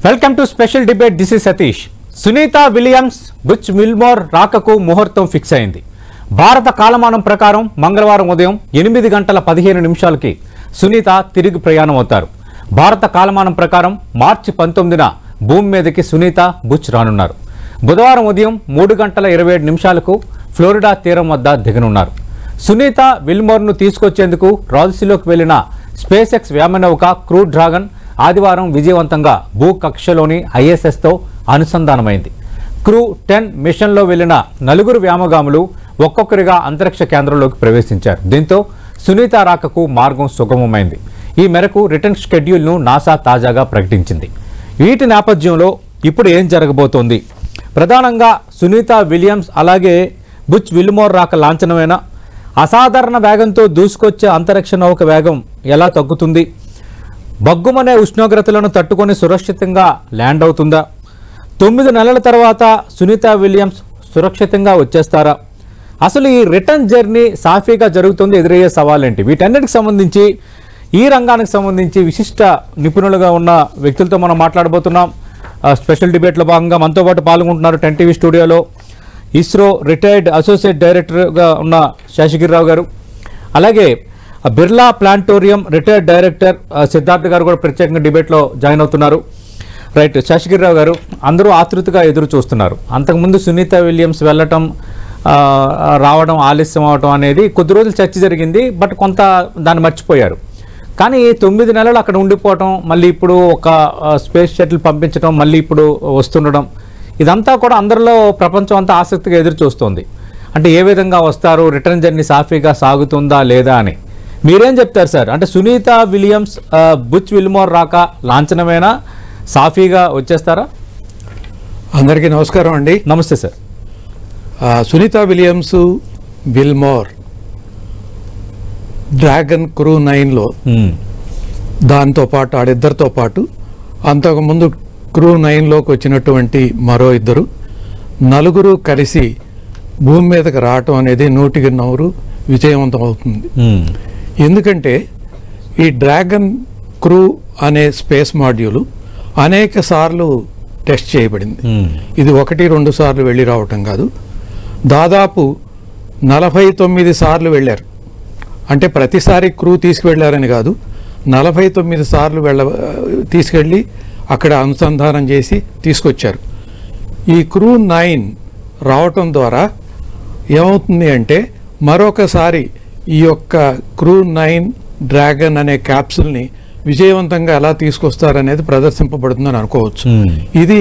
Welcome to special debate. This is Satish. Sunita Williams, Butch Wilmore రాకకు ముహూర్తం fix అయింది. భారత కాలమానం ప్రకారం మంగళవారం ఉదయం 8 గంటల 15 నిమిషాలకి సునీత తిరిగి ప్రయాణం అవుతారు. భారత కాలమానం ప్రకారం మార్చి 19న భూమి మీదకి సునీత, బుచ్ రానున్నారు. బుధవారం ఉదయం 3 గంటల 27 నిమిషాలకు ఫ్లోరిడా తీరం వద్ద దిగనున్నారు. సునీత విల్మోర్ను తీసుకొచ్చేందుకు రాల్సీలోకి వెళ్లిన స్పేస్ ఎక్స్ వ్యోమనౌక క్రూ డ్రాగన్ ఆదివారం విజయవంతంగా భూకక్షలోని ISSతో అనుసంధానమైంది. క్రూ 10 మిషన్లో వెళ్లిన 4 వ్యోమగాములు ఒక్కొక్కరిగా అంతరిక్ష కేంద్రంలోకి ప్రవేశించారు. దీంతో సునీత రాకకు మార్గం సుగమమైంది. ఈ మేరకు రిటర్న్ షెడ్యూల్ను నాసా తాజాగా ప్రకటించింది. వీటి నేపథ్యంలో ఇప్పుడు ఏం జరగబోతోంది? ప్రధానంగా సునీత విలియమ్స్ అలాగే బుచ్ విల్మోర్ రాక లాంఛనమైన అసాధారణ వేగంతో దూసుకొచ్చే అంతరిక్ష నౌక వేగం ఎలా తగ్గుతుంది? బగ్గుమనే ఉష్ణోగ్రతలను తట్టుకొని సురక్షితంగా ల్యాండ్ అవుతుందా? 9 నెలల తర్వాత సునీత విలియమ్స్ సురక్షితంగా వచ్చేస్తారా? అసలు ఈ రిటర్న్ జర్నీ సాఫీగా జరుగుతుంది, ఎదురయ్యే సవాలేంటి? వీటన్నిటికి సంబంధించి, ఈ రంగానికి సంబంధించి విశిష్ట నిపుణులుగా ఉన్న వ్యక్తులతో మనం మాట్లాడబోతున్నాం. స్పెషల్ డిబేట్లో భాగంగా మనతో పాటు పాల్గొంటున్నారు 10 TV స్టూడియోలో ఇస్రో రిటైర్డ్ అసోసియేట్ డైరెక్టర్గా ఉన్న శేషగిరిరావు గారు, అలాగే Birla planetarium retired director Siddharth గారు కూడా ప్రత్యేకంగా డిబేట్లో జాయిన్ అవుతున్నారు. రైట్, శేషగిరిరావు గారు, అందరూ ఆతృతగా ఎదురు చూస్తున్నారు. అంతకుముందు సునీత విలియమ్స్ వెళ్ళటం, రావడం ఆలస్యం అవడం అనేది కొద్ది రోజులు చర్చ జరిగింది. బట్ కొంత దాన్ని మర్చిపోయారు. కానీ 9 నెలలు అక్కడ ఉండిపోవటం, మళ్ళీ ఇప్పుడు ఒక స్పేస్ షటిల్ పంపించడం, మళ్ళీ ఇప్పుడు వస్తుండడం, ఇదంతా కూడా అందరిలో ప్రపంచం అంతా ఆసక్తిగా ఎదురు చూస్తోంది. అంటే ఏ విధంగా వస్తారు, రిటర్న్ జర్నీ సాఫీగా సాగుతుందా లేదా అని మీరేం చెప్తారు సార్? అంటే సునీత విలియమ్స్, బుచ్ విల్మోర్ రాక లాంఛనమైనా సాఫీగా వచ్చేస్తారా? అందరికీ నమస్కారం అండి. నమస్తే sir. Sunita Williams, Wilmore Dragon Crew 9లో దాంతోపాటు ఆడిద్దరితో పాటు అంతకుముందు క్రూ 9లోకి వచ్చినటువంటి మరో 2 4 కలిసి భూమి మీదకి రావటం అనేది 100% విజయవంతం అవుతుంది. ఎందుకంటే ఈ డ్రాగన్ క్రూ అనే స్పేస్ మాడ్యూల్ అనేక సార్లు టెస్ట్ చేయబడింది. ఇది 1-2 సార్లు వెళ్ళి రావటం కాదు, దాదాపు 49 సార్లు వెళ్ళారు. అంటే ప్రతిసారి క్రూ తీసుకువెళ్ళారని కాదు, 49 సార్లు తీసుకెళ్ళి అక్కడ అనుసంధానం చేసి తీసుకొచ్చారు. ఈ క్రూ 9 రావటం ద్వారా ఏమవుతుంది అంటే మరొకసారి ఈ యొక్క క్రూ 9 డ్రాగన్ అనే క్యాప్సుల్ని విజయవంతంగా ఎలా తీసుకొస్తారనేది ప్రదర్శింపబడుతుందని అనుకోవచ్చు. ఇది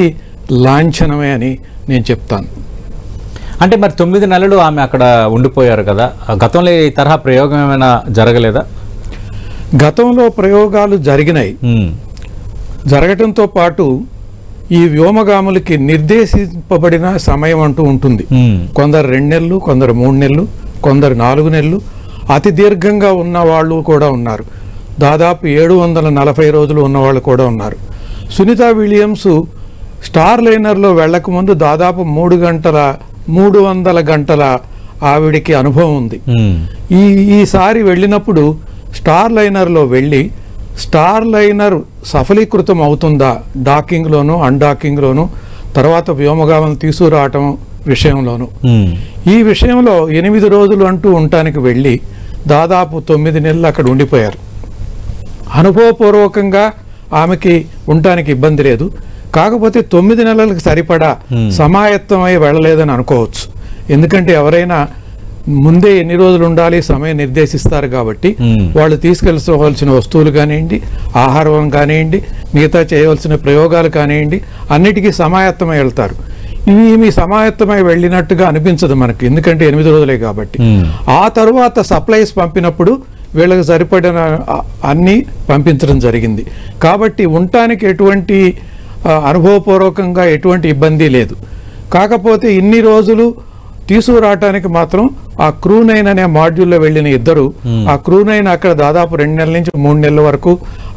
లాంఛనమే అని నేను చెప్తాను. అంటే మరి 9 నెలలు ఆమె అక్కడ ఉండిపోయారు కదా, గతంలో ఈ తరహా ప్రయోగం ఏమైనా జరగలేదా? గతంలో ప్రయోగాలు జరిగినాయి. జరగటంతో పాటు ఈ వ్యోమగాములకి నిర్దేశింపబడిన సమయం అంటూ ఉంటుంది. కొందరు 2 నెలలు, కొందరు 3 నెలలు, కొందరు 4 నెలలు, అతి దీర్ఘంగా ఉన్న వాళ్ళు కూడా ఉన్నారు. దాదాపు 740 రోజులు ఉన్నవాళ్ళు కూడా ఉన్నారు. సునీత విలియమ్స్ స్టార్ లైనర్లో వెళ్ళకముందు దాదాపు 300 గంటల ఆవిడికి అనుభవం ఉంది. ఈసారి వెళ్ళినప్పుడు స్టార్ లైనర్లో వెళ్ళి స్టార్ లైనర్ సఫలీకృతం అవుతుందా డాకింగ్లోను, అన్డాకింగ్లోను, తర్వాత వ్యోమగాములను తీసుకురావటం విషయంలోను. ఈ విషయంలో 8 రోజులు అంటూ ఉండటానికి వెళ్ళి దాదాపు 9 నెలలు అక్కడ ఉండిపోయారు. అనుభవపూర్వకంగా ఆమెకి ఉండటానికి ఇబ్బంది లేదు. కాకపోతే 9 నెలలకు సరిపడా సమాయత్తమై వెళ్ళలేదని అనుకోవచ్చు. ఎందుకంటే ఎవరైనా ముందే ఎన్ని రోజులు ఉండాలి సమయం నిర్దేశిస్తారు కాబట్టి వాళ్ళు తీసుకెళ్ళవలసిన వస్తువులు కానివ్వండి, ఆహారం కానివ్వండి, మిగతా చేయవలసిన ప్రయోగాలు కానివ్వండి, అన్నిటికీ సమాయత్తమై వెళ్తారు. ఇవి సమాయత్తమై వెళ్ళినట్టుగా అనిపించదు మనకి, ఎందుకంటే 8 రోజులే కాబట్టి. ఆ తర్వాత సప్లైస్ పంపినప్పుడు వీళ్ళకి సరిపడిన అన్నీ పంపించడం జరిగింది. కాబట్టి ఉండటానికి ఎటువంటి అనుభవపూర్వకంగా ఎటువంటి ఇబ్బంది లేదు. కాకపోతే ఇన్ని రోజులు తీసుకురావటానికి మాత్రం ఆ క్రూ 9 అనే మాడ్యూల్లో వెళ్ళిన 2 ఆ క్రూ 9 అక్కడ దాదాపు 2 నెలల నుంచి 3 నెలల వరకు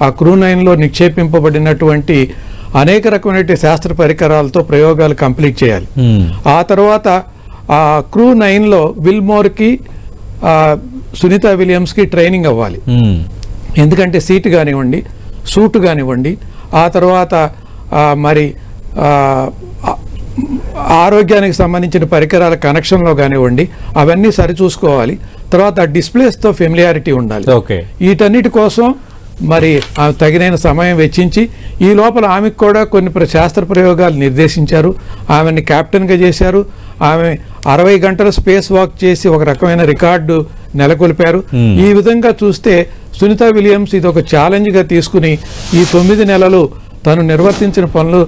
ఆ క్రూ 9లో నిక్షేపింపబడినటువంటి అనేక రకమైన శాస్త్ర పరికరాలతో ప్రయోగాలు కంప్లీట్ చేయాలి. ఆ తర్వాత ఆ క్రూ 9లో విల్మోర్కి, సునీత విలియమ్స్కి ట్రైనింగ్ అవ్వాలి. ఎందుకంటే సీటు కానివ్వండి, సూటు కానివ్వండి, ఆ తర్వాత మరి ఆరోగ్యానికి సంబంధించిన పరికరాల కనెక్షన్లో కానివ్వండి అవన్నీ సరిచూసుకోవాలి. తర్వాత డిస్ప్లేస్తో ఫెమిలియారిటీ ఉండాలి. వీటన్నిటి కోసం మరి తగిన సమయం వెచ్చించి ఈ లోపల ఆమెకు కూడా కొన్ని శాస్త్ర ప్రయోగాలు నిర్దేశించారు. ఆమెని కెప్టెన్గా చేశారు. ఆమె 60 గంటల స్పేస్ వాక్ చేసి ఒక రకమైన రికార్డు నెలకొల్పారు. ఈ విధంగా చూస్తే సునీత విలియమ్స్ ఇది ఒక ఛాలెంజ్గా తీసుకుని ఈ 9 నెలలు తను నిర్వర్తించిన పనులు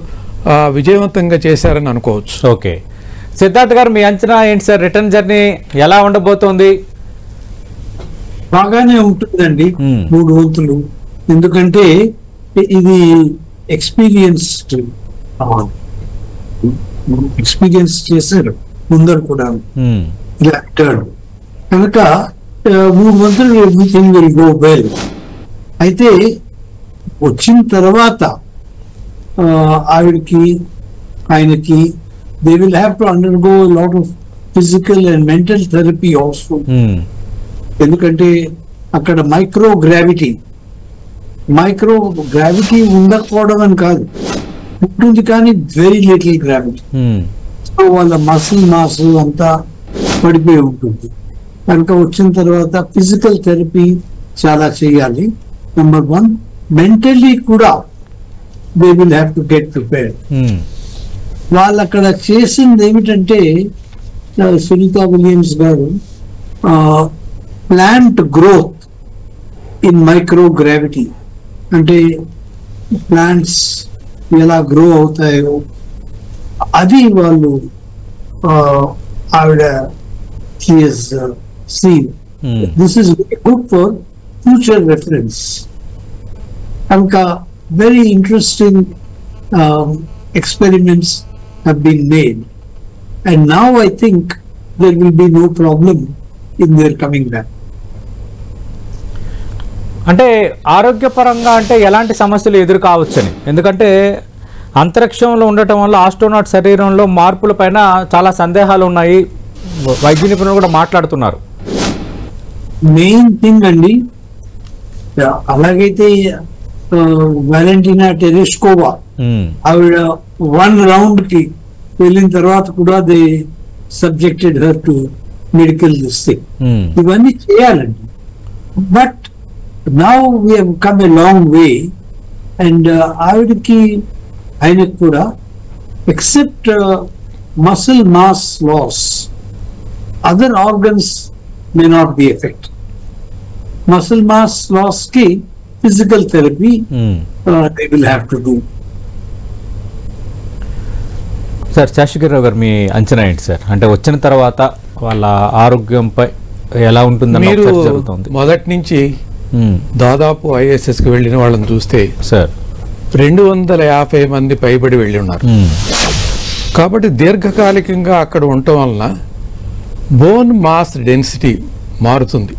విజయవంతంగా చేశారని అనుకోవచ్చు. ఓకే, సిద్ధార్థ్ గారు మీ అంచనా ఏంటి సార్? రిటర్న్ జర్నీ ఎలా ఉండబోతోంది? బాగానే ఉంటుందండి 3 వంతులు. ఎందుకంటే ఇది ఎక్స్పీరియన్స్ చేశారు ముందర కూడా ఇలా అంటాడు కనుక 3 వంతులు ఎవ్రీథింగ్ విల్ గో వెల్. అయితే వచ్చిన తర్వాత ఆవిడకి ఆయనకి they will have to undergo lot of physical and mental therapy also. ఎందుకంటే అక్కడ మైక్రో గ్రావిటీ ఉండకపోవడం అని కాదు, ఉంటుంది కానీ వెరీ లిటిల్ గ్రావిటీ. సో వాళ్ళ మసిల్ మాస్ అంతా పడిపోయి ఉంటుంది. కనుక వచ్చిన తర్వాత ఫిజికల్ థెరపీ చాలా చేయాలి. నెంబర్ 1, మెంటల్లీ కూడా they will have to get prepared. వాళ్ళు అక్కడ చేసింది ఏమిటంటే సునీత విలియమ్స్ గారు plant growth in micro gravity, అంటే ప్లాంట్స్ ఎలా గ్రో అవుతాయో అది వాళ్ళు ఆవిడ seen. This is very good for future reference. Anka very interesting experiments have been made, and now I think there will be no problem in their coming back. అంటే ఆరోగ్యపరంగా అంటే ఎలాంటి సమస్యలు ఎదురు కావచ్చని, ఎందుకంటే అంతరిక్షంలో ఉండటం వల్ల ఆస్ట్రోనాట్ శరీరంలో మార్పుల పైన చాలా సందేహాలు ఉన్నాయి, వైద్య నిపుణులు కూడా మాట్లాడుతున్నారు. మెయిన్ థింగ్ అండి, అలాగైతే వాలెంటీనా టెరెస్కోవా ఆవిడ 1 రౌండ్ కి వెళ్ళిన తర్వాత కూడా they subjected her to medical thing. ఇవన్నీ చేయాలండి. But now we have come a long way, and ఆవిడకి ఆయనకు కూడా except muscle mass loss, other organs may not be affected. Muscle mass loss ki physical therapy they will have to do. Sir Seshagirirao గారు మీ అంచనా ఏంటి sir? అంటే వచ్చిన తర్వాత వాళ్ళ ఆరోగ్యంపై ఎలా ఉంటుందని జరుగుతుంది? మొదటి నుంచి దాదాపు ఐఎస్ఎస్కి వెళ్ళిన వాళ్ళని చూస్తే సార్ 250 మంది పైబడి వెళ్ళి ఉన్నారు. కాబట్టి దీర్ఘకాలికంగా అక్కడ ఉండటం వలన బోన్ మాస్ డెన్సిటీ మారుతుంది.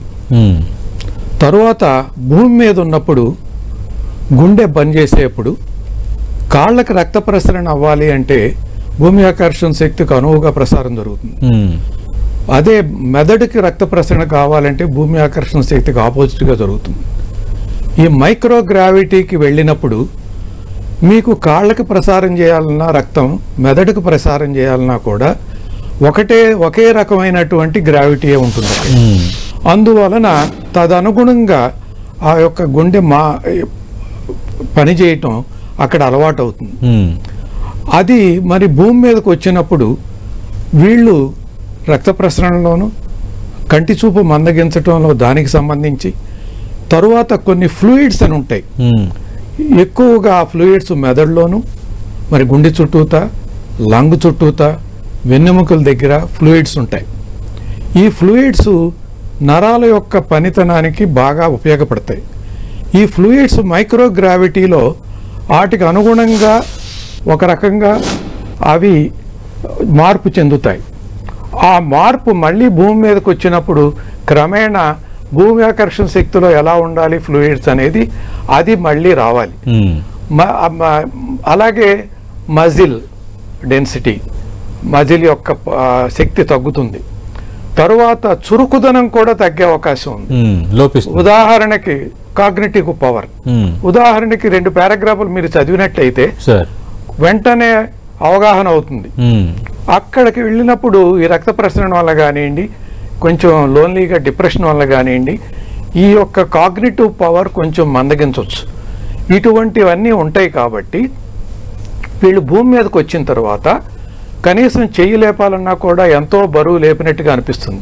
తరువాత భూమి మీద ఉన్నప్పుడు గుండె పనిచేసేప్పుడు కాళ్ళకి రక్త ప్రసరణ అవ్వాలి అంటే భూమి ఆకర్షణ శక్తికి అనువుగా ప్రసారం జరుగుతుంది. అదే మెదడుకి రక్త ప్రసరణ కావాలంటే భూమి ఆకర్షణ శక్తికి ఆపోజిట్గా జరుగుతుంది. ఈ మైక్రో గ్రావిటీకి వెళ్ళినప్పుడు మీకు కాళ్ళకి ప్రసారం చేయాలన్నా రక్తం, మెదడుకు ప్రసారం చేయాలన్నా కూడా ఒకే రకమైనటువంటి గ్రావిటీయే ఉంటుంది. అందువలన తదనుగుణంగా ఆ యొక్క గుండె పనిచేయటం అక్కడ అలవాటు అవుతుంది. అది మరి భూమి మీదకి వచ్చినప్పుడు వీళ్ళు రక్త ప్రసరణలోను కంటి చూపు మందగించటంలో దానికి సంబంధించి, తరువాత కొన్ని ఫ్లూయిడ్స్ అని ఉంటాయి. ఎక్కువగా ఆ ఫ్లూయిడ్స్ మెదడులోను, మరి గుండె చుట్టూత, లంగ్ చుట్టూత, వెన్నెముకల దగ్గర ఫ్లూయిడ్స్ ఉంటాయి. ఈ ఫ్లూయిడ్స్ నరాల యొక్క పనితనానికి బాగా ఉపయోగపడతాయి. ఈ ఫ్లూయిడ్స్ మైక్రో గ్రావిటీలో వాటికి అనుగుణంగా ఒక రకంగా అవి మార్పు చెందుతాయి. ఆ మార్పు మళ్ళీ భూమి మీదకి వచ్చినప్పుడు క్రమేణా భూమి ఆకర్షణ శక్తిలో ఎలా ఉండాలి ఫ్లూయిడ్స్ అనేది అది మళ్ళీ రావాలి. అలాగే మజిల్ డెన్సిటీ, మజిల్ యొక్క శక్తి తగ్గుతుంది. తరువాత చురుకుదనం కూడా తగ్గే అవకాశం ఉంది. ఉదాహరణకి కాగ్నిటివ్ పవర్, ఉదాహరణకి 2 పారాగ్రాఫ్లు మీరు చదివినట్లయితే వెంటనే అవగాహన అవుతుంది. అక్కడికి వెళ్ళినప్పుడు ఈ రక్త ప్రసరణ వల్ల కానివ్వండి, కొంచెం లోన్లీగా డిప్రెషన్ వల్ల కానివ్వండి, ఈ యొక్క కాగ్నిటివ్ పవర్ కొంచెం మందగించవచ్చు. ఇటువంటివన్నీ ఉంటాయి. కాబట్టి వీళ్ళు భూమి మీదకి వచ్చిన తర్వాత కనీసం చెయ్యి లేపాలన్నా కూడా ఎంతో బరువు లేపినట్టుగా అనిపిస్తుంది.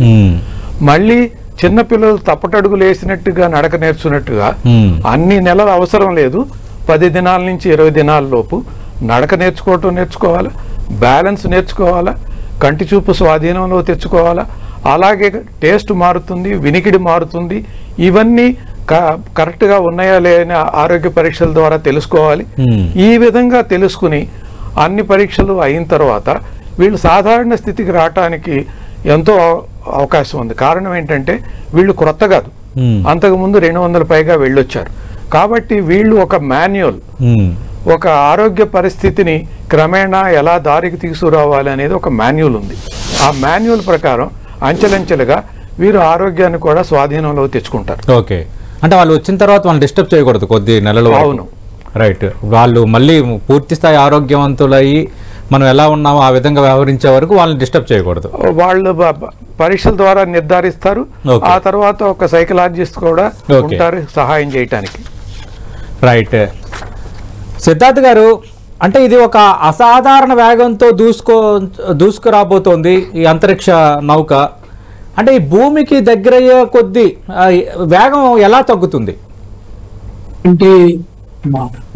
మళ్ళీ చిన్నపిల్లలు తప్పటడుగులు వేసినట్టుగా నడక నేర్చుకున్నట్టుగా అన్ని నెలలు అవసరం లేదు, 10 దినాల నుంచి 20 దినాల లోపు నడక నేర్చుకోవాలా, బ్యాలెన్స్ నేర్చుకోవాలా, కంటి చూపు స్వాధీనంలో తెచ్చుకోవాలా, అలాగే టేస్ట్ మారుతుంది, వినికిడి మారుతుంది. ఇవన్నీ కరెక్ట్గా ఉన్నాయా లేని ఆరోగ్య పరీక్షల ద్వారా తెలుసుకోవాలి. ఈ విధంగా తెలుసుకుని అన్ని పరీక్షలు అయిన తర్వాత వీళ్ళు సాధారణ స్థితికి రావటానికి ఎంతో అవకాశం ఉంది. కారణం ఏంటంటే వీళ్ళు క్రొత్త కాదు, అంతకుముందు 200 పైగా వెళ్ళొచ్చారు. కాబట్టి వీళ్ళు ఒక మాన్యువల్, ఒక ఆరోగ్య పరిస్థితిని క్రమేణా ఎలా దారికి తీసుకురావాలి అనేది ఒక మాన్యువల్ ఉంది. ఆ మాన్యువల్ ప్రకారం అంచెలంచెలుగా వీరు ఆరోగ్యాన్ని కూడా స్వాధీనంలో తెచ్చుకుంటారు. ఓకే, అంటే వాళ్ళు వచ్చిన తర్వాత వాళ్ళని డిస్టర్బ్ చేయకూడదు కొద్ది నెలలు. అవును, రైట్. వాళ్ళు మళ్ళీ పూర్తి స్థాయి ఆరోగ్యవంతులయ్యి మనం ఎలా ఉన్నామో ఆ విధంగా వ్యవహరించే వరకు వాళ్ళని డిస్టర్బ్ చేయకూడదు. వాళ్ళు పరీక్షల ద్వారా నిర్ధారిస్తారు. ఆ తర్వాత ఒక సైకలాజిస్ట్ కూడా ఉంటారు సహాయం చేయటానికి. రైట్. సిద్ధార్థ్ గారు, అంటే ఇది ఒక అసాధారణ వేగంతో దూసుకురాబోతోంది ఈ అంతరిక్ష నౌక. అంటే ఈ భూమికి దగ్గరయ్యే కొద్దీ వేగం ఎలా తగ్గుతుంది? అంటే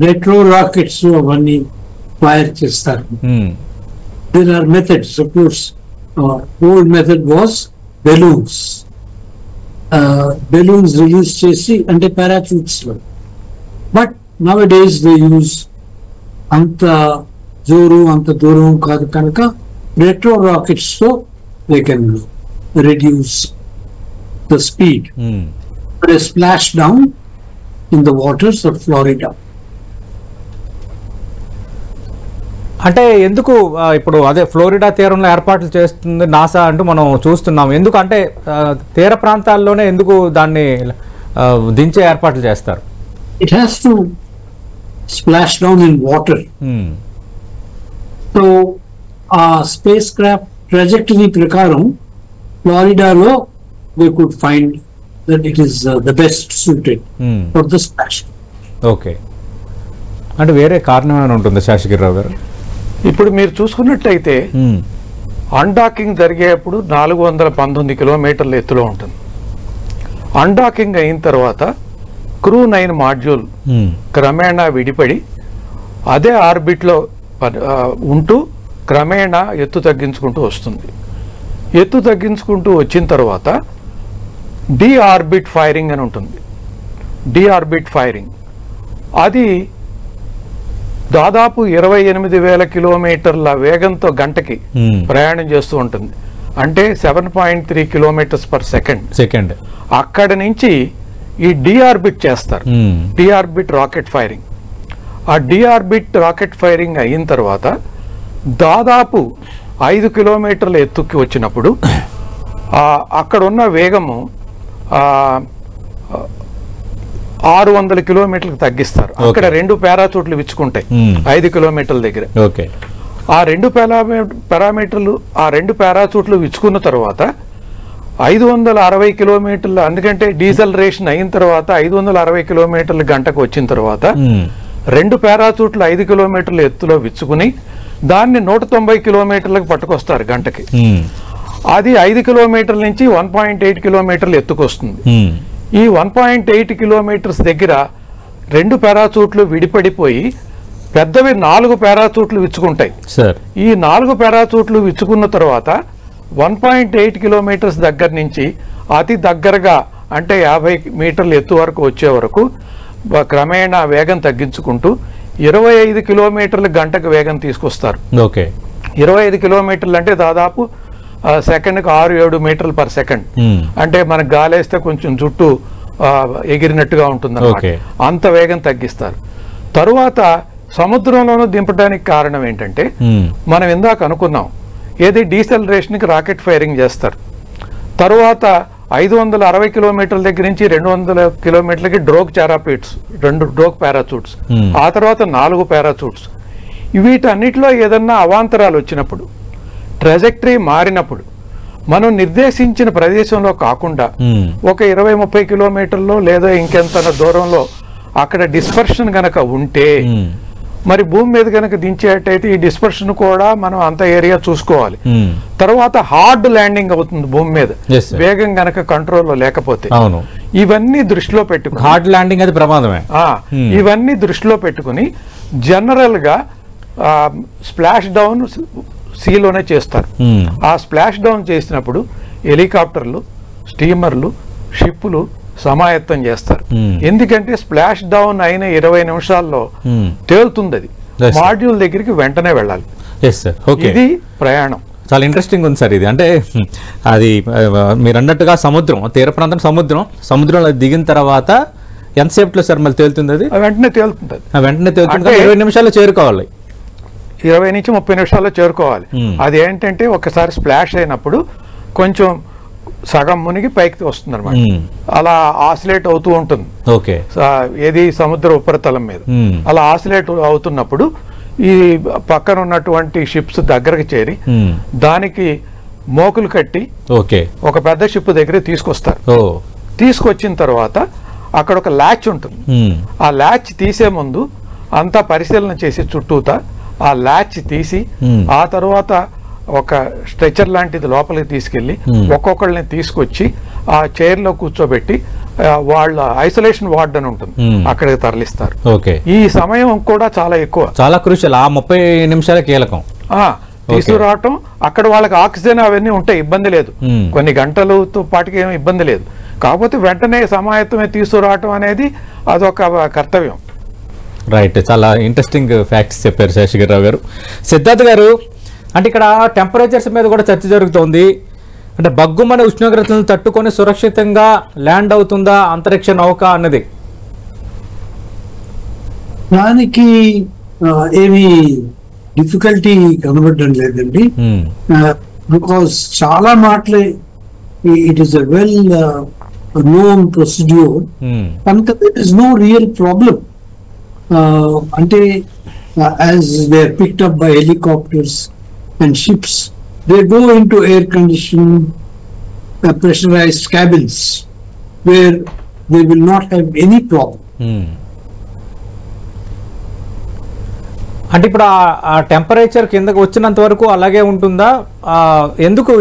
రెట్రో రాకెట్స్ అవన్నీ ఫైర్ చేస్తారు. There are methods. Of course old method was balloons. Balloons release చేసి అంటే పారాచూట్స్ లో. But now days they use అంత జోరు అంత దూరం కాదు కనుక రెట్రో రాకెట్స్ తో they can reduce the speed. They splash down in the waters of Florida. అంటే ఎందుకు ఇప్పుడు అదే ఫ్లోరిడా తీరంలో ఏర్పాట్లు చేస్తుంది నాసా అంటూ మనం చూస్తున్నాం. ఎందుకంటే తీర ప్రాంతాల్లోనే ఎందుకు దాన్ని దించే ఏర్పాట్లు చేస్తారు? It has to splash down in water. So space craft trajectory prakaram Florida lo they could find that it is the best suited for the splash. Okay, అంటే వేరే కారణం ఏమైనా ఉంటుందా శేషగిరిరావు గారు? ఇప్పుడు మీరు చూసుకున్నట్టయితే అన్డాకింగ్ జరిగేప్పుడు 419 కిలోమీటర్ల ఎత్తులో ఉంటుంది. అన్డాకింగ్ అయిన తర్వాత క్రూ 9 మాడ్యూల్ క్రమేణా విడిపడి అదే ఆర్బిట్లో ఉంటూ క్రమేణా ఎత్తు తగ్గించుకుంటూ వస్తుంది. ఎత్తు తగ్గించుకుంటూ వచ్చిన తర్వాత డీఆర్బిట్ ఫైరింగ్ అని ఉంటుంది. డీఆర్బిట్ ఫైరింగ్ అది దాదాపు 28,000 కిలోమీటర్ల వేగంతో గంటకి ప్రయాణం చేస్తూ ఉంటుంది. అంటే 7.3 కిలోమీటర్స్ పర్ సెకండ్. అక్కడి నుంచి ఈ డీఆర్బిట్ చేస్తారు. డీఆర్బిట్ రాకెట్ ఫైరింగ్. ఆ డీఆర్బిట్ రాకెట్ ఫైరింగ్ అయిన తర్వాత దాదాపు 5 కిలోమీటర్ల ఎత్తుకి వచ్చినప్పుడు అక్కడ ఉన్న వేగము 600 కిలోమీటర్లకు తగ్గిస్తారు. అక్కడ 2 పారాచూట్లు విచ్చుకుంటాయి 5 కిలోమీటర్ల దగ్గర. ఆ 2 పారామీటర్లు ఆ 2 పారాచూట్లు విచ్చుకున్న తర్వాత 560 కిలోమీటర్ల, ఎందుకంటే డీజిల్ రేషన్ అయిన తర్వాత 560 కిలోమీటర్ల గంటకు వచ్చిన తర్వాత 2 పారాచూట్లు 5 కిలోమీటర్ల ఎత్తులో విచ్చుకుని దాన్ని 190 కిలోమీటర్లకు పట్టుకొస్తారు గంటకి. అది 5 కిలోమీటర్ల నుంచి 1.8 కిలోమీటర్లు ఎత్తుకొస్తుంది. ఈ 1.8 కిలోమీటర్స్ దగ్గర 2 పారాచూట్లు విడిపడిపోయి పెద్దవి 4 పారాచూట్లు విచ్చుకుంటాయి. ఈ 4 పారాచూట్లు విచ్చుకున్న తర్వాత 1.8 కిలోమీటర్స్ దగ్గర నుంచి అతి దగ్గరగా అంటే 50 మీటర్ల ఎత్తు వరకు వచ్చే వరకు క్రమేణా వేగం తగ్గించుకుంటూ 25 కిలోమీటర్ల గంటకు వేగం తీసుకొస్తారు. 25 కిలోమీటర్లు అంటే దాదాపు సెకండ్కి 6-7 మీటర్లు పర్ సెకండ్. అంటే మనకు గాలేస్తే కొంచెం జుట్టు ఎగిరినట్టుగా ఉంటుంది అన్నమాట. అంత వేగం తగ్గిస్తారు. తరువాత సముద్రంలోనూ దింపడానికి కారణం ఏంటంటే మనం ఇందాక అనుకున్నాం ఏది డీసెలరేషన్కి రాకెట్ ఫైరింగ్ చేస్తారు. తరువాత 560 కిలోమీటర్ల దగ్గర నుంచి 200 కిలోమీటర్లకి డ్రోగ్ చారాపీట్స్, 2 డ్రోగ్ పారాచూట్స్, ఆ తర్వాత 4 పారాచూట్స్. వీటన్నిటిలో ఏదన్నా అవాంతరాలు వచ్చినప్పుడు, ట్రాజెక్టరీ మారినప్పుడు, మనం నిర్దేశించిన ప్రదేశంలో కాకుండా ఒక 20-30 కిలోమీటర్లో లేదా ఇంకెంత దూరంలో అక్కడ డిస్పర్షన్ గనక ఉంటే, మరి భూమి మీద కనుక దించేటైతే ఈ డిస్పర్షన్ కూడా మనం అంత ఏరియా చూసుకోవాలి. తర్వాత హార్డ్ ల్యాండింగ్ అవుతుంది భూమి మీద, వేగం గనక కంట్రోల్లో లేకపోతే. ఇవన్నీ దృష్టిలో పెట్టుకుని హార్డ్ ల్యాండింగ్ అది ప్రమాదమే. ఇవన్నీ దృష్టిలో పెట్టుకుని జనరల్ గా స్ప్లాష్ డౌన్ సీలోనే చేస్తారు. ఆ స్ప్లాష్ డౌన్ చేసినప్పుడు హెలికాప్టర్లు, స్టీమర్లు, షిప్పులు సమాయత్తం చేస్తారు. ఎందుకంటే స్ప్లాష్ డౌన్ అయిన 20 నిమిషాల్లో తేలుతుంది. అది మాడ్యూల్ దగ్గరికి వెంటనే వెళ్ళాలి. ఇది ప్రయాణం. చాలా ఇంట్రెస్టింగ్ ఉంది సార్ ఇది. అంటే అది మీరు అన్నట్టుగా సముద్రం, తీర ప్రాంతం సముద్రంలో దిగిన తర్వాత ఎంతసేపులో సార్ మళ్ళీ తేలుతుంది? అది వెంటనే తేలుతుంది. వెంటనే తేలుతుంది. 20 నిమిషాల్లో చేరుకోవాలి. 20 నుంచి 30 నిమిషాల్లో చేరుకోవాలి. అది ఏంటంటే ఒకసారి స్ప్లాష్ అయినప్పుడు కొంచెం సగం మునిగి పైకి వస్తుంది అనమాట. అలా ఆసిలేట్ అవుతూ ఉంటుంది. ఏది సముద్ర ఉపరితలం మీద అలా ఆసిలేట్ అవుతున్నప్పుడు ఈ పక్కన ఉన్నటువంటి షిప్స్ దగ్గరకు చేరి దానికి మోకులు కట్టి ఒక పెద్ద షిప్ దగ్గర తీసుకొస్తారు. తీసుకొచ్చిన తర్వాత అక్కడ ఒక ల్యాచ్ ఉంటుంది. ఆ ల్యాచ్ తీసే ముందు అంతా పరిశీలన చేసి చుట్టూతా ఆ ల్యాచ్ తీసి ఆ తర్వాత ఒక స్ట్రెచర్ లాంటిది లోపలికి తీసుకెళ్లి ఒక్కొక్కళ్ళని తీసుకొచ్చి ఆ చైర్లో కూర్చోబెట్టి వాళ్ళ ఐసోలేషన్ వార్డ్ అని ఉంటుంది, అక్కడికి తరలిస్తారు. ఈ సమయం కూడా చాలా ఎక్కువ, చాలా క్రూషియల్. ఆ 30 నిమిషాల కీలకం. తీసుకురావటం, అక్కడ వాళ్ళకి ఆక్సిజన్ అవన్నీ ఉంటాయి, ఇబ్బంది లేదు. కొన్ని గంటలతో పాటుకి ఏమి ఇబ్బంది లేదు. కాకపోతే వెంటనే సమాయత్తమే తీసుకురావటం అనేది అదొక కర్తవ్యం. రైట్. చాలా ఇంట్రెస్టింగ్ ఫ్యాక్ట్స్ చెప్పారు శేషగిరిరావు గారు. సిద్ధార్థ్ గారు, అంటే ఇక్కడ టెంపరేచర్స్ మీద కూడా చర్చ జరుగుతోంది. అంటే బగ్గుమనే ఉష్ణోగ్రతలను తట్టుకొని సురక్షితంగా ల్యాండ్ అవుతుందా అంతరిక్ష నౌక అన్నది? దానికి ఏమి డిఫికల్టీ కనబడడం లేదండి. బికాస్ చాలా మాటలే it is a well known procedure కనుక that is no real problem. అంటే as they are picked up by helicopters and ships, they go into air-conditioned, pressurized cabins where they will not have any problem. అంటే ఇప్పుడు ఆ temperature కిందకు వచ్చినంత వరకు అలాగే ఉంటుందా? ఎందుకు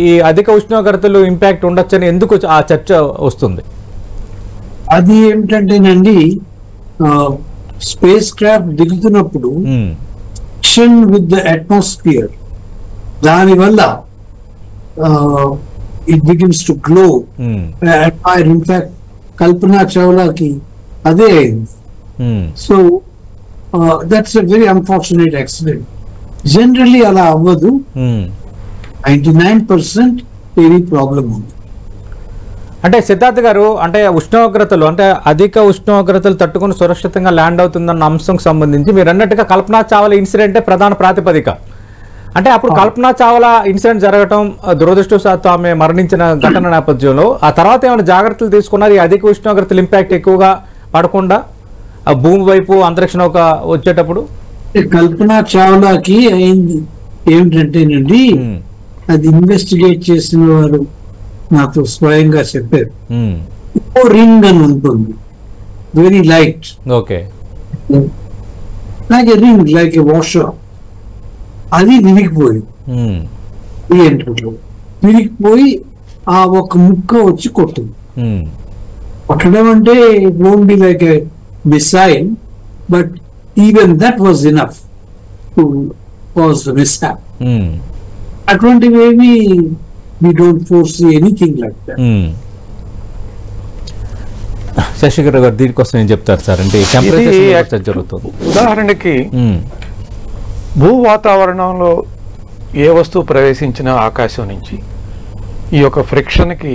ఈ అధిక ఉష్ణోగ్రతలు ఇంపాక్ట్ ఉండొచ్చని ఎందుకు ఆ చర్చ వస్తుంది? అది ఏమిటంటేనండి, స్పేస్ క్రాఫ్ట్ దిగుతున్నప్పుడు ఫ్రిక్షన్ విత్ ద అట్మాస్ఫియర్, దానివల్ల it begins to glow. In fact Kalpana చావ్లాకి అదే అయింది. So that's a very unfortunate accident. Generally అలా అవ్వదు. 99% ఏమీ ప్రాబ్లం ఉంది. అంటే సిద్ధార్థ్ గారు, అంటే ఉష్ణోగ్రతలు, అంటే అధిక ఉష్ణోగ్రతలు తట్టుకుని సురక్షితంగా ల్యాండ్ అవుతుందన్న అంశంకి సంబంధించి మీరు అన్నట్టుగా కల్పనా చావ్లా ఇన్సిడెంటే ప్రధాన ప్రాతిపదిక. అంటే అప్పుడు కల్పనా చావ్లా ఇన్సిడెంట్ జరగటం, దురదృష్టవశాత్తు ఆమె మరణించిన ఘటన నేపథ్యంలో ఆ తర్వాత ఏమైనా జాగ్రత్తలు తీసుకున్నారు? ఈ అధిక ఉష్ణోగ్రతలు ఇంపాక్ట్ ఎక్కువగా పడకుండా ఆ భూమి వైపు అంతరిక్ష నౌక వచ్చేటప్పుడు? కల్పనా చావ్లాకి అయింది ఏమిటంటేనండి, అది ఇన్వెస్టిగేట్ చేసిన వారు నాతో స్వయంగా చెప్పారు. రింగ్ అని ఉంటుంది, very light, like a ring, like a washer. అది విరిగిపోయింది. విరిగిపోయి ఆ ఒక ముక్క వచ్చి కొట్టింది. కొట్టడం అంటే it won't be like a missile, but even that was enough to cause the mishap. అటువంటివి ఏమి we don't foresee anything like that. Shashidhar గారు దీనికోసం ఏం చెప్తారు సార్? అంటే టెంపరేచర్ జరుగుతుంది. ఉదాహరణకి భూ వాతావరణంలో ఏ వస్తువు ప్రవేశించిన ఆకాశం నుంచి ఈ యొక్క ఫ్రిక్షన్కి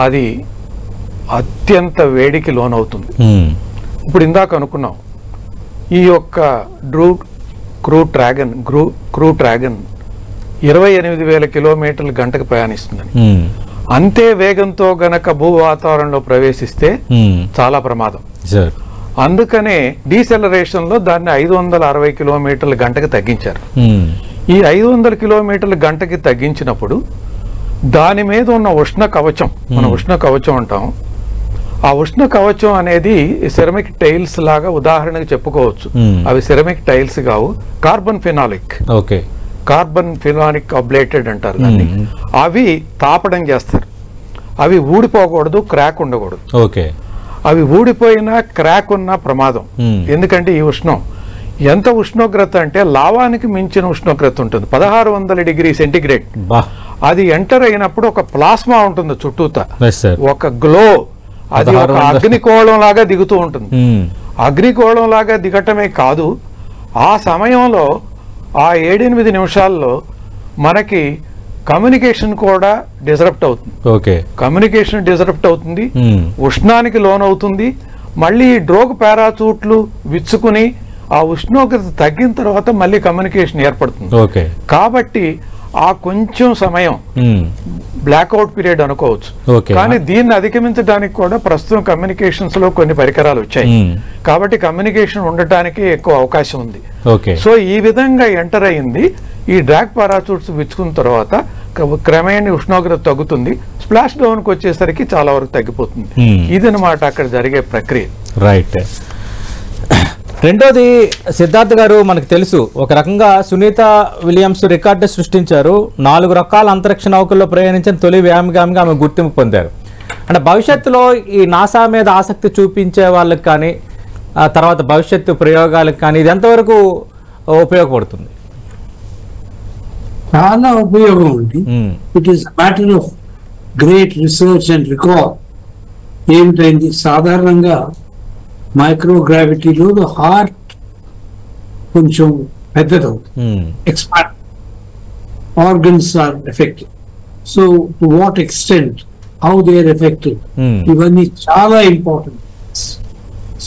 అది అత్యంత వేడికి లోనవుతుంది. ఇప్పుడు ఇందాక అనుకున్నాం, ఈ యొక్క క్రూ డ్రాగన్ 28,000 కిలోమీటర్ల గంటకు ప్రయాణిస్తుందని. అంతే వేగంతో గనక భూ వాతావరణంలో ప్రవేశిస్తే చాలా ప్రమాదం. అందుకనే డీసెలరేషన్ లో దాన్ని 560 కిలోమీటర్ల గంటకి తగ్గించారు. ఈ 500 కిలోమీటర్ల గంటకి తగ్గించినప్పుడు దాని మీద ఉన్న ఉష్ణ కవచం, మనం ఉష్ణ కవచం అంటాం, ఆ ఉష్ణ కవచం అనేది సెరమిక్ టైల్స్ లాగా ఉదాహరణకు చెప్పుకోవచ్చు. అవి సెరమిక్ టైల్స్ కావు, కార్బన్ ఫినాలిక్, కార్బన్ ఫినాలిక్ అబ్లేటెడ్ అంటారు దాన్ని. అవి తాపడం చేస్తారు. అవి ఊడిపోకూడదు, క్రాక్ ఉండకూడదు. అవి ఊడిపోయినా క్రాక్ ఉన్న ప్రమాదం. ఎందుకంటే ఈ ఉష్ణం ఎంత ఉష్ణోగ్రత అంటే లావానికి మించిన ఉష్ణోగ్రత ఉంటుంది, 1600 డిగ్రీ సెంటిగ్రేడ్. అది ఎంటర్ అయినప్పుడు ఒక ప్లాస్మా ఉంటుంది చుట్టూత, ఒక గ్లో, అది ఒక అగ్నికోళం లాగా దిగుతూ ఉంటుంది. అగ్నికోళం లాగా దిగటమే కాదు, ఆ సమయంలో ఆ 7-8 నిమిషాల్లో మనకి కమ్యూనికేషన్ కూడా డిస్రప్ట్ అవుతుంది. కమ్యూనికేషన్ డిస్రప్ట్ అవుతుంది, ఉష్ణానికి లోనవుతుంది. మళ్ళీ డ్రోగ్ పారాచూట్లు విచ్చుకుని ఆ ఉష్ణోగ్రత తగ్గిన తర్వాత మళ్ళీ కమ్యూనికేషన్ ఏర్పడుతుంది. కాబట్టి ఆ కొంచెం సమయం బ్లాక్అవుట్ పీరియడ్ అనుకోవచ్చు. కానీ దీన్ని అధిగమించడానికి కూడా ప్రస్తుతం కమ్యూనికేషన్స్ లో కొన్ని పరికరాలు వచ్చాయి. కాబట్టి కమ్యూనికేషన్ ఉండటానికి ఎక్కువ అవకాశం ఉంది. సో ఈ విధంగా ఎంటర్ అయింది. ఈ డ్రాగ్ పారాచూట్స్ విచ్చుకున్న తర్వాత క్రమేణా ఉష్ణోగ్రత తగ్గుతుంది, స్ప్లాష్ డౌన్ కి వచ్చేసరికి చాలా వరకు తగ్గిపోతుంది. ఇదనమాట అక్కడ జరిగే ప్రక్రియ. రైట్. రెండోది సిద్ధార్థ్ గారు, మనకు తెలుసు ఒక రకంగా సునీత విలియమ్స్ రికార్డు సృష్టించారు. 4 రకాల అంతరిక్ష నౌకల్లో ప్రయాణించిన తొలి వ్యాయామిగా ఆమె గుర్తింపు పొందారు. అంటే భవిష్యత్తులో ఈ నాసా మీద ఆసక్తి చూపించే వాళ్ళకి కానీ, తర్వాత భవిష్యత్తు ప్రయోగాలకు కానీ ఇది ఎంతవరకు ఉపయోగపడుతుంది? చాలా ఉపయోగం ఉంది. It is matter of great research and record. ఏమిటైంది, సాధారణంగా మైక్రోగ్రావిటీలో హార్ట్ కొంచెం పెద్దదవుతుంది, expand, organs are affected. So to what extent, how they are affected, ఇవన్నీ చాలా ఇంపార్టెంట్.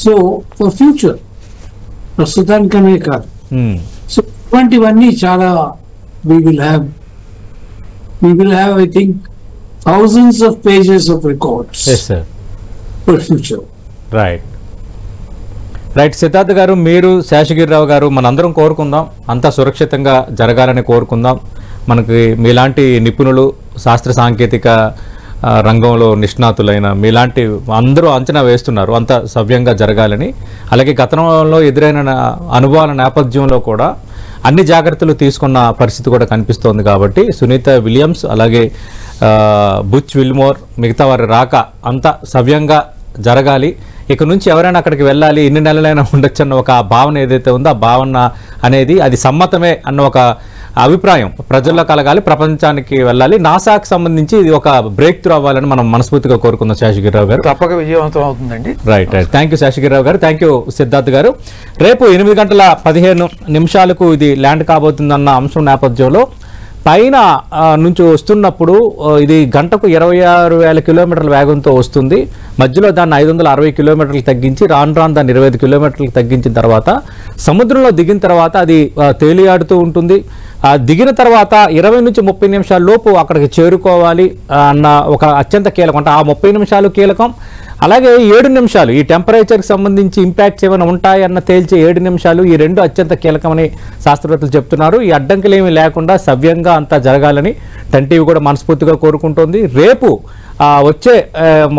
సో ఫర్ ఫ్యూచర్, ప్రస్తుతానికనే కాదు. సో ఇటువంటివన్నీ చాలా we will have I think thousands of pages of records. Yes sir. For future. Right. Siddharth గారు, మీరు శేషగిరిరావు గారు, మనందరం కోరుకుందాం అంతా సురక్షితంగా జరగాలని కోరుకుందాం. మనకి మీలాంటి నిపుణులు, శాస్త్ర సాంకేతిక రంగంలో నిష్ణాతులైన మీలాంటి అందరూ అంచనా వేస్తున్నారు అంత సవ్యంగా జరగాలని. అలాగే గతంలో ఎదురైన అనుభవాల నేపథ్యంలో కూడా అన్ని జాగ్రత్తలు తీసుకున్న పరిస్థితి కూడా కనిపిస్తోంది. కాబట్టి సునీత విలియమ్స్ అలాగే బుచ్ విల్మోర్ మిగతా వారి రాక అంత సవ్యంగా జరగాలి. ఇక నుంచి ఎవరైనా అక్కడికి వెళ్ళాలి, ఎన్ని నెలలైనా ఉండొచ్చు అన్న ఒక భావన ఏదైతే ఉందో ఆ భావన అనేది అది సమ్మతమే అన్న ఒక అభిప్రాయం ప్రజల్లో కలగాలి, ప్రపంచానికి వెళ్ళాలి. నాసాకు సంబంధించి ఇది ఒక బ్రేక్ త్రూ అవ్వాలని మనం మనస్ఫూర్తిగా కోరుకుందాం. శేషగిరిరావు గారు, తప్పక విజయవంతం అవుతుందండి. రైట్. థ్యాంక్ యూ శేషగిరిరావు గారు, థ్యాంక్ యూ సిద్ధార్థ్ గారు. రేపు 8:15 ఇది ల్యాండ్ కాబోతుందన్న అంశం నేపథ్యంలో పైన నుంచి వస్తున్నప్పుడు ఇది గంటకు 26,000 కిలోమీటర్ల వేగంతో వస్తుంది. మధ్యలో దాన్ని 560 కిలోమీటర్లు తగ్గించి రాను దాన్ని 25 కిలోమీటర్లు తగ్గించిన తర్వాత సముద్రంలో దిగిన తర్వాత అది తేలియాడుతూ ఉంటుంది. దిగిన తర్వాత 20 నుంచి 30 నిమిషాల లోపు అక్కడికి చేరుకోవాలి అన్న ఒక అత్యంత కీలకం. అంటే ఆ 30 నిమిషాలు కీలకం. అలాగే 7 నిమిషాలు ఈ టెంపరేచర్కి సంబంధించి ఇంపాక్ట్స్ ఏమైనా ఉంటాయన్న తేల్చే 7 నిమిషాలు, ఈ రెండు అత్యంత కీలకమని శాస్త్రవేత్తలు చెప్తున్నారు. ఈ అడ్డంకులు ఏమీ లేకుండా సవ్యంగా అంతా జరగాలని టెన్ టీవీ కూడా మనస్ఫూర్తిగా కోరుకుంటోంది. రేపు వచ్చే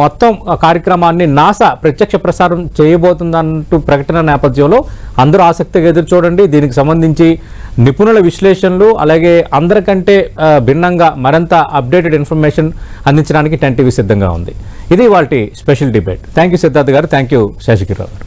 మొత్తం కార్యక్రమాన్ని నాసా ప్రత్యక్ష ప్రసారం చేయబోతుందంటూ ప్రకటన నేపథ్యంలో అందరూ ఆసక్తిగా ఎదురు చూడండి. దీనికి సంబంధించి నిపుణుల విశ్లేషణలు అలాగే అందరికంటే భిన్నంగా మరింత అప్డేటెడ్ ఇన్ఫర్మేషన్ అందించడానికి టెన్ టీవీ సిద్ధంగా ఉంది. ఇది వాటి special debate. Thank you Siddharth గారు, థ్యాంక్ యూ శేషగిరిరావు గారు.